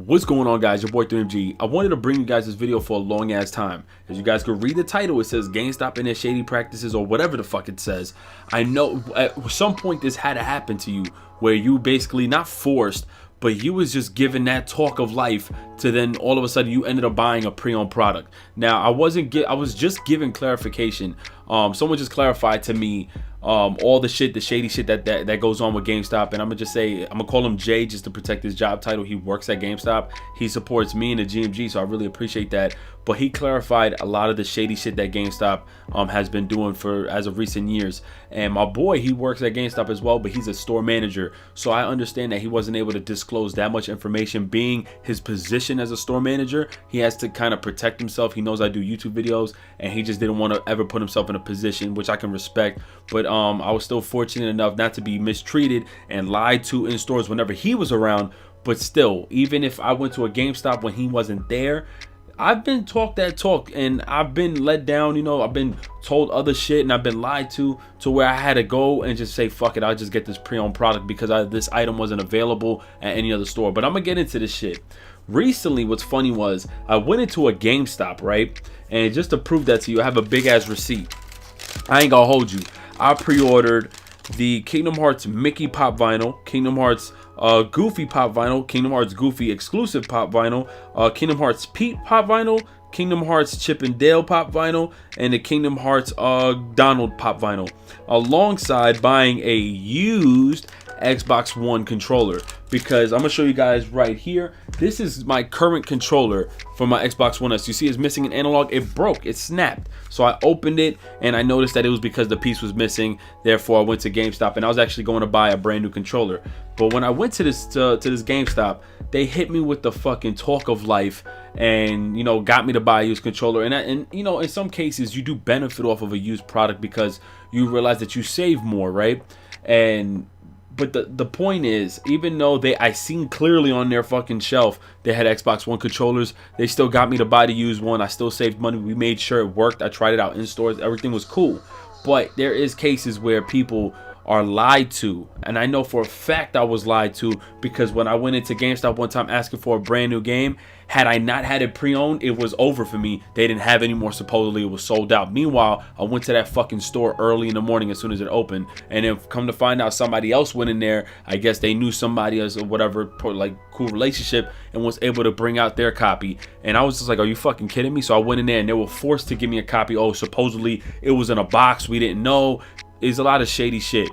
What's going on, guys? Your boy GMG. I wanted to bring you guys this video for a long ass time. As you guys could read the title, it says GameStop and their shady practices, or whatever the fuck it says. I know at some point this had to happen to you, where you basically not forced, but you was just given that talk of life to then all of a sudden you ended up buying a pre-owned product. Now I was just giving clarification. Someone just clarified to me all the shady shit that goes on with GameStop, and I'm gonna call him Jay just to protect his job title. He works at GameStop. He supports me and the GMG, so I really appreciate that. But he clarified a lot of the shady shit that GameStop has been doing as of recent years. And my boy, he works at GameStop as well, but he's a store manager, so I understand that he wasn't able to disclose that much information. Being his position as a store manager, he has to kind of protect himself. He knows I do YouTube videos, and he just didn't want to ever put himself in a position, which I can respect. But I was still fortunate enough not to be mistreated and lied to in stores whenever he was around. But still, even if I went to a GameStop when he wasn't there, I've been talked that talk, and I've been let down. You know, I've been told other shit, and I've been lied to where I had to go and just say, fuck it, I'll just get this pre-owned product because this item wasn't available at any other store. But I'm gonna get into this shit. Recently, what's funny was I went into a GameStop, right? And just to prove that to you, I have a big ass receipt. I ain't gonna hold you. I pre-ordered the Kingdom Hearts Mickey Pop Vinyl, Kingdom Hearts Goofy Pop Vinyl, Kingdom Hearts Goofy Exclusive Pop Vinyl, Kingdom Hearts Pete Pop Vinyl, Kingdom Hearts Chip and Dale Pop Vinyl, and the Kingdom Hearts Donald Pop Vinyl, alongside buying a used Xbox One controller, because I'm gonna show you guys right here. This is my current controller for my Xbox One S. You see it's missing an analog. It broke, it snapped. So I opened it and I noticed that it was because the piece was missing. Therefore I went to GameStop, and I was actually going to buy a brand new controller. But when I went to this GameStop, they hit me with the fucking talk of life, and got me to buy a used controller. And in some cases you do benefit off of a used product because you realize that you save more, right? But the point is, even though I seen clearly on their fucking shelf they had Xbox One controllers, they still got me to buy the used one. I still saved money. We made sure it worked. I tried it out in stores. Everything was cool. But there is cases where people are lied to, and I know for a fact I was lied to, because when I went into GameStop one time asking for a brand new game, had I not had it pre-owned, it was over for me. They didn't have any more. Supposedly it was sold out. Meanwhile, I went to that fucking store early in the morning as soon as it opened, and then come to find out somebody else went in there. I guess they knew somebody else or whatever, like cool relationship, and was able to bring out their copy. And I was just like, are you fucking kidding me? So I went in there and they were forced to give me a copy. Oh, supposedly it was in a box, we didn't know. It's a lot of shady shit.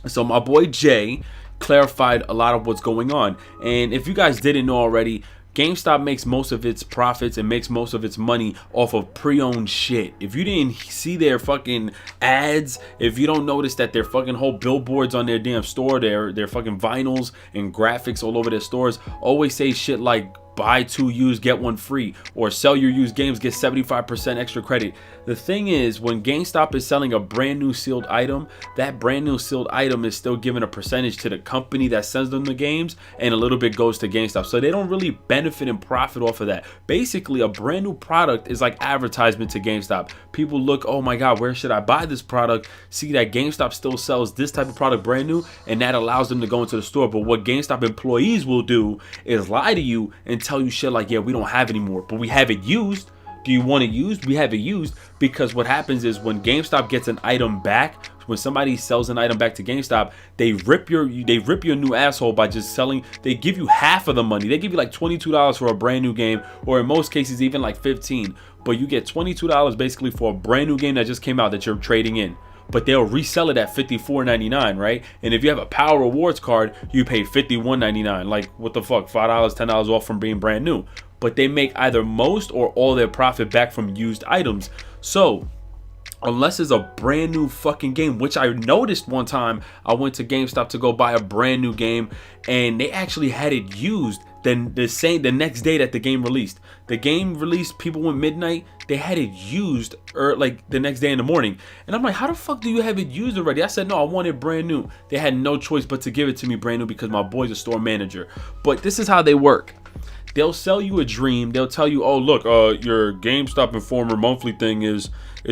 So my boy Jay clarified a lot of what's going on. And if you guys didn't know already, GameStop makes most of its profits and makes most of its money off of pre-owned shit. If you didn't see their fucking ads, if you don't notice that their fucking whole billboards on their damn store, their fucking vinyls and graphics all over their stores always say shit like buy 2 used, get 1 free, or sell your used games, get 75% extra credit. The thing is, when GameStop is selling a brand new sealed item, that brand new sealed item is still giving a percentage to the company that sends them the games, and a little bit goes to GameStop. So they don't really benefit and profit off of that. Basically, a brand new product is like advertisement to GameStop. People look, oh my god, where should I buy this product? See that GameStop still sells this type of product brand new, and that allows them to go into the store. But what GameStop employees will do is lie to you and tell you shit like, yeah, we don't have any more, but we have it used. Do you want it used? We have it used. Because what happens is, when GameStop gets an item back, when somebody sells an item back to GameStop, they rip your new asshole by just selling. They give you half of the money. They give you like $22 for a brand new game, or in most cases even like $15. But you get $22 basically for a brand new game that just came out that you're trading in. But they'll resell it at $54.99, right? And if you have a Power Rewards card, you pay $51.99. Like, what the fuck? $5, $10 off from being brand new. But they make either most or all their profit back from used items. So unless it's a brand new fucking game, which I noticed one time, I went to GameStop to go buy a brand new game, and they actually had it used. Then the next day that the game released. The game released, people went midnight, they had it used like the next day in the morning. And I'm like, how the fuck do you have it used already? I said, no, I want it brand new. They had no choice but to give it to me brand new because my boy's a store manager. But this is how they work. They'll sell you a dream. They'll tell you, oh, look, your GameStop Informer monthly thing is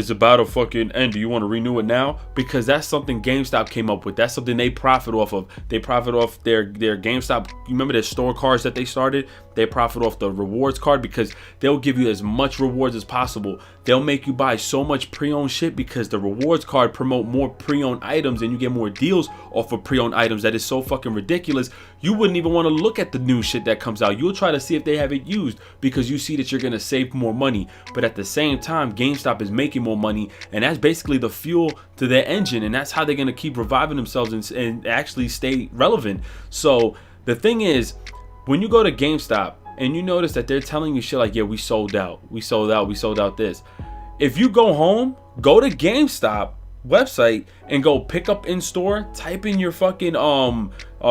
about to fucking end. Do you want to renew it now? Because that's something GameStop came up with. That's something they profit off of. They profit off their GameStop. You remember their store cards that they started? They profit off the rewards card because they'll give you as much rewards as possible. They'll make you buy so much pre-owned shit because the rewards card promote more pre-owned items and you get more deals off of pre-owned items. That is so fucking ridiculous. You wouldn't even want to look at the new shit that comes out. You'll try to see if they have it used because you see that you're going to save more money. But at the same time, GameStop is making more money, and that's basically the fuel to their engine, and that's how they're going to keep reviving themselves and actually stay relevant. So the thing is, when you go to GameStop and you notice that they're telling you shit like, yeah, we sold out this. If you go home, go to GameStop website and go pick up in store, type in your fucking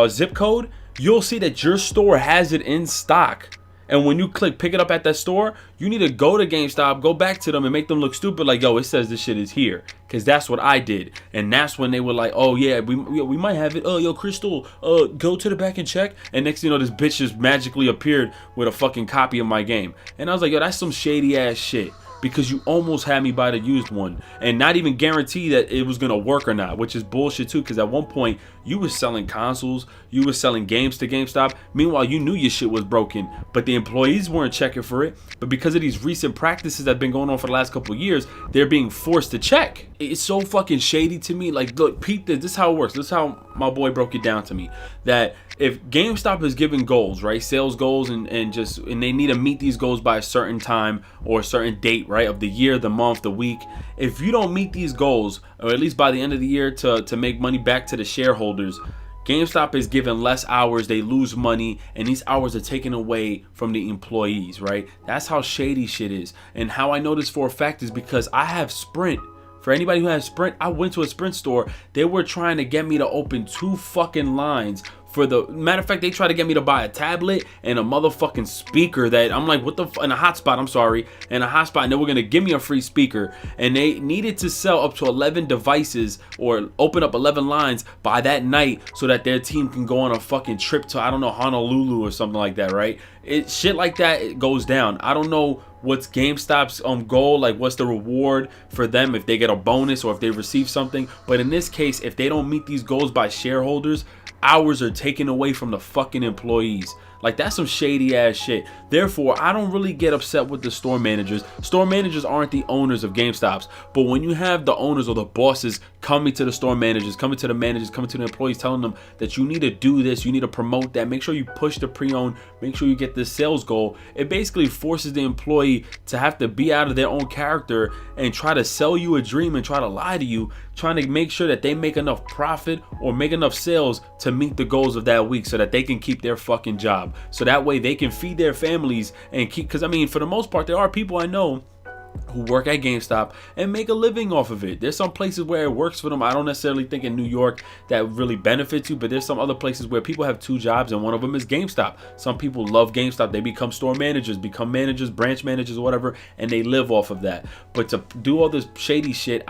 zip code, you'll see that your store has it in stock. And when you click pick it up at that store, you need to go to GameStop, go back to them and make them look stupid like, yo, it says this shit is here. Because that's what I did. And that's when they were like, oh yeah, we might have it. Oh, yo, Crystal, go to the back and check. And next thing you know, this bitch just magically appeared with a fucking copy of my game. And I was like, yo, that's some shady ass shit. Because you almost had me buy the used one and not even guarantee that it was gonna work or not, which is bullshit too. Because at one point you was selling consoles, you was selling games to GameStop. Meanwhile, you knew your shit was broken, but the employees weren't checking for it. But because of these recent practices that have been going on for the last couple of years, they're being forced to check. It's so fucking shady to me. Like, look, Pete, this is how it works. This is how my boy broke it down to me. That if GameStop is giving goals, right, sales goals, and they need to meet these goals by a certain time or a certain date, right, of the year, the month, the week. If you don't meet these goals, or at least by the end of the year to make money back to the shareholders, GameStop is given less hours, they lose money, and these hours are taken away from the employees, right? That's how shady shit is. And how I know this for a fact is because I have Sprint. For anybody who has Sprint, I went to a Sprint store. They were trying to get me to open 2 fucking lines. For the matter of fact, they tried to get me to buy a tablet and a motherfucking speaker that I'm like, what the and a hotspot, I'm sorry, and a hotspot, and they were gonna give me a free speaker, and they needed to sell up to 11 devices or open up 11 lines by that night so that their team can go on a fucking trip to, I don't know, Honolulu or something like that, right? Shit like that, it goes down. I don't know what's GameStop's goal, like what's the reward for them if they get a bonus or if they receive something, but in this case, if they don't meet these goals by shareholders, hours are taken away from the fucking employees. Like, that's some shady ass shit. Therefore, I don't really get upset with the store managers. Store managers aren't the owners of GameStops. But when you have the owners or the bosses coming to the store managers, coming to the managers, coming to the employees, telling them that you need to do this, you need to promote that, make sure you push the pre-owned, make sure you get this sales goal, it basically forces the employee to have to be out of their own character and try to sell you a dream and try to lie to you, trying to make sure that they make enough profit or make enough sales to meet the goals of that week so that they can keep their fucking job. So that way they can feed their families and keep, because I mean, for the most part, there are people I know who work at GameStop and make a living off of it. There's some places where it works for them. I don't necessarily think in New York that really benefits you, but there's some other places where people have 2 jobs and one of them is GameStop. Some people love GameStop. They become store managers, become managers, branch managers, or whatever, and they live off of that. But to do all this shady shit,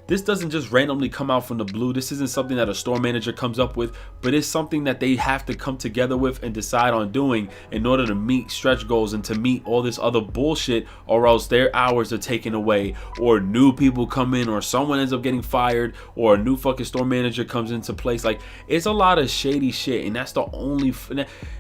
this doesn't just randomly come out from the blue. This isn't something that a store manager comes up with, but it's something that they have to come together with and decide on doing in order to meet stretch goals and to meet all this other bullshit, or else their hours are taken away, or new people come in, or someone ends up getting fired, or a new fucking store manager comes into place. Like, it's a lot of shady shit, and that's the only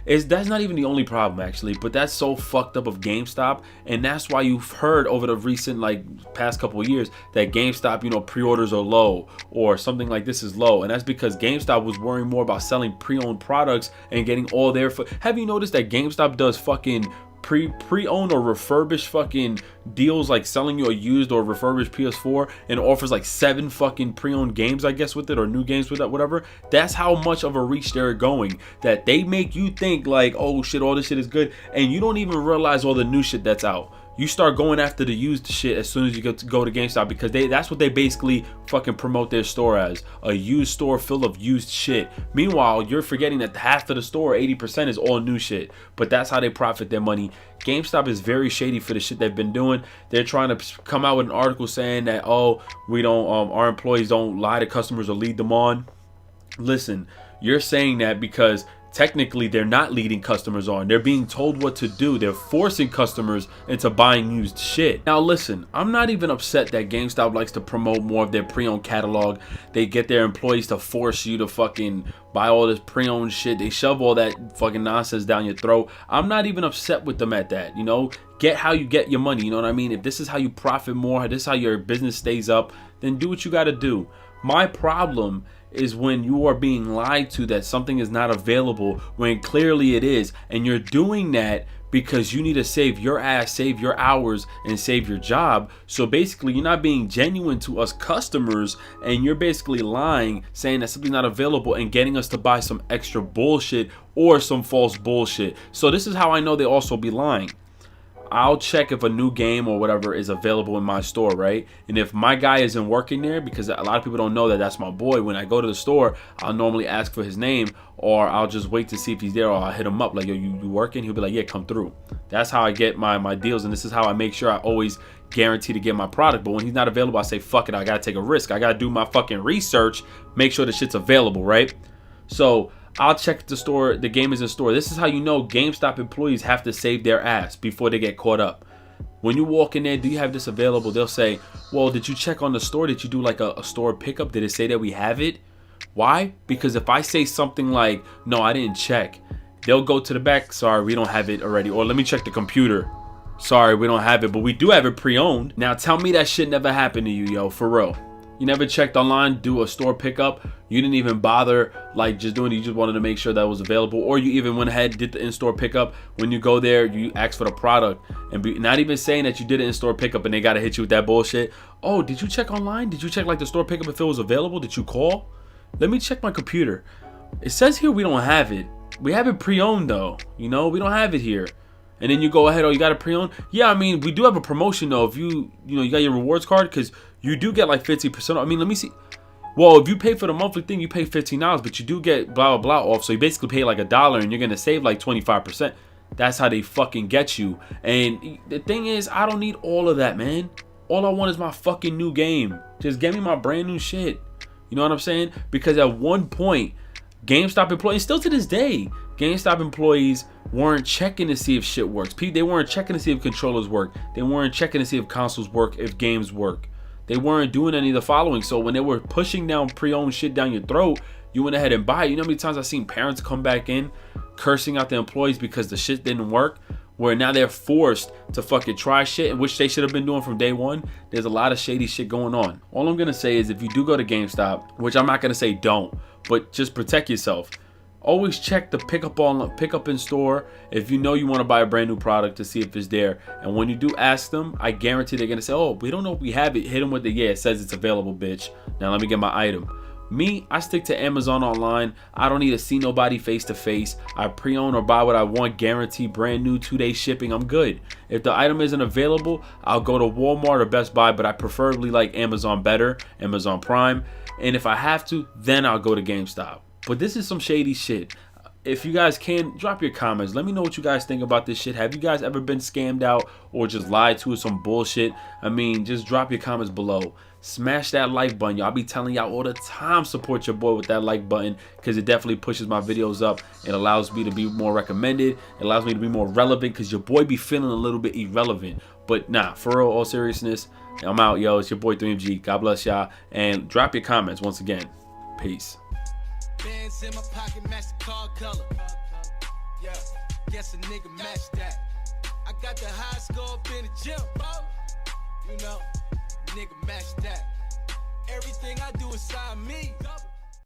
that's not even the only problem actually, but that's so fucked up of GameStop. And that's why you've heard over the recent, like, past couple of years that GameStop, you know, pre-orders are low or something like this is low, and that's because GameStop was worrying more about selling pre-owned products and getting all their have you noticed that GameStop does fucking pre-owned or refurbished fucking deals, like selling you a used or refurbished PS4 and offers like 7 fucking pre-owned games, I guess, with it, or new games with it, whatever. That's how much of a reach they're going, that they make you think like, oh shit, all this shit is good, and you don't even realize all the new shit that's out. You start going after the used shit as soon as you go to GameStop, because that's what they basically fucking promote their store as, a used store full of used shit. Meanwhile, you're forgetting that half of the store, 80%, is all new shit. But that's how they profit their money. GameStop is very shady for the shit they've been doing. They're trying to come out with an article saying that, oh, we don't, our employees don't lie to customers or lead them on. Listen, you're saying that because technically they're not leading customers on. They're being told what to do. They're forcing customers into buying used shit. Now listen, I'm not even upset that GameStop likes to promote more of their pre-owned catalog. They get their employees to force you to fucking buy all this pre-owned shit. They shove all that fucking nonsense down your throat. I'm not even upset with them at that, you know? Get how you get your money, you know what I mean? If this is how you profit more, this is how your business stays up, then do what you gotta do. My problem is when you are being lied to that something is not available when clearly it is, and you're doing that because you need to save your ass, save your hours, and save your job. So basically you're not being genuine to us customers, and you're basically lying, saying that something's not available and getting us to buy some extra bullshit or some false bullshit. So this is how I know they also be lying. I'll check if a new game or whatever is available in my store, right? And if my guy isn't working there, because a lot of people don't know that that's my boy, when I go to the store, I'll normally ask for his name, or I'll just wait to see if he's there, or I'll hit him up like, yo, you working? He'll be like, yeah, come through. That's how I get my deals, and this is how I make sure I always guarantee to get my product. But when he's not available, I say, fuck it, I gotta take a risk. I gotta do my fucking research, make sure the shit's available, right? So I'll check the store, the game is in store. This is how you know GameStop employees have to save their ass before they get caught up. When you walk in there, do you have this available? They'll say, well, did you check on the store? Did you do like a store pickup? Did it say that we have it? Why? Because if I say something like, no, I didn't check, they'll go to the back, sorry, we don't have it already. Or let me check the computer. Sorry, we don't have it, but we do have it pre-owned. Now tell me that shit never happened to you, yo, for real. You never checked online, do a store pickup. You didn't even bother like just doing it. You just wanted to make sure that was available. Or you even went ahead, did the in-store pickup. When you go there, you ask for the product and not even saying that you did an in-store pickup, and they got to hit you with that bullshit. Oh, did you check online? Did you check like the store pickup if it was available? Did you call? Let me check my computer. It says here we don't have it. We have it pre-owned though. You know, we don't have it here. And then you go ahead, oh, you got it pre-owned? Yeah, I mean, we do have a promotion though. If you got your rewards card, because you do get like 50%. I mean, let me see. Well, if you pay for the monthly thing, you pay $15, but you do get blah, blah, blah off. So you basically pay like $1 and you're going to save like 25%. That's how they fucking get you. And the thing is, I don't need all of that, man. All I want is my fucking new game. Just get me my brand new shit. You know what I'm saying? Because at one point, GameStop employees, still to this day, GameStop employees weren't checking to see if shit works. They weren't checking to see if controllers work. They weren't checking to see if consoles work, if games work. They weren't doing any of the following. So when they were pushing down pre-owned shit down your throat, you went ahead and buy it. You know how many times I've seen parents come back in cursing out the employees because the shit didn't work, where now they're forced to fucking try shit, which they should have been doing from day one. There's a lot of shady shit going on. All I'm gonna say is if you do go to GameStop, which I'm not gonna say don't, but just protect yourself. Always check the pickup in store if you know you want to buy a brand new product to see if it's there. And when you do ask them, I guarantee they're gonna say, oh, we don't know if we have it. Hit them with the, yeah, it says it's available, bitch. Now let me get my item. Me, I stick to Amazon online. I don't need to see nobody face to face. I pre-own or buy what I want, guarantee brand new 2-day shipping. I'm good. If the item isn't available, I'll go to Walmart or Best Buy, but I preferably like Amazon better, Amazon Prime. And if I have to, then I'll go to GameStop. But this is some shady shit. If you guys can, drop your comments. Let me know what you guys think about this shit. Have you guys ever been scammed out or just lied to with some bullshit? I mean, just drop your comments below. Smash that like button. Y'all be telling y'all all the time, support your boy with that like button, because it definitely pushes my videos up. It allows me to be more recommended. It allows me to be more relevant, because your boy be feeling a little bit irrelevant. But nah, for real, all seriousness, I'm out, yo. It's your boy 3MG. God bless y'all. And drop your comments once again. Peace. Bands in my pocket, match the car color. Yeah, guess a nigga match that. I got the high score up in the gym. You know, nigga match that. Everything I do inside me.